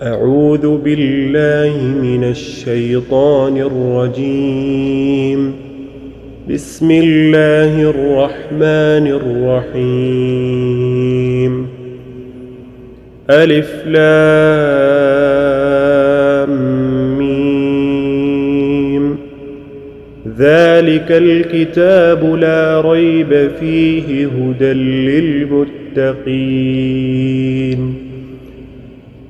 أعوذ بالله من الشيطان الرجيم. بسم الله الرحمن الرحيم. ألف لام ميم. ذلك الكتاب لا ريب فيه هدى للمتقين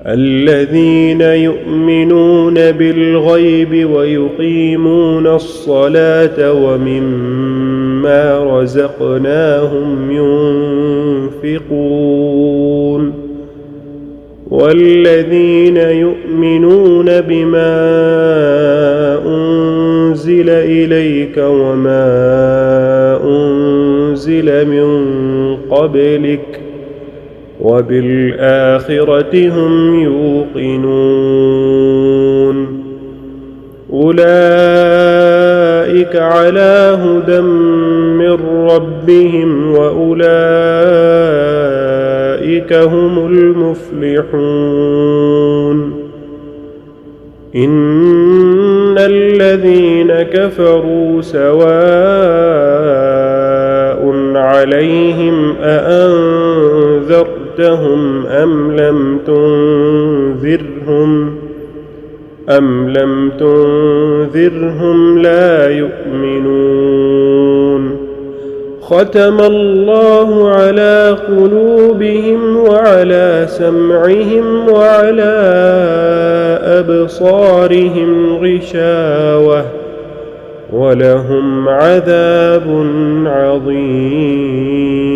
الذين يؤمنون بالغيب ويقيمون الصلاة ومما رزقناهم ينفقون والذين يؤمنون بما أنزل إليك وما أنزل من قبلك وبالآخرة هم يوقنون أولئك على هدى من ربهم وأولئك هم المفلحون إن الذين كفروا سواء عليهم أأنذرتهم أم لم تنذرهم لا يؤمنون ختم الله على قلوبهم وعلى سمعهم وعلى أبصارهم غشاوة ولهم عذاب عظيم.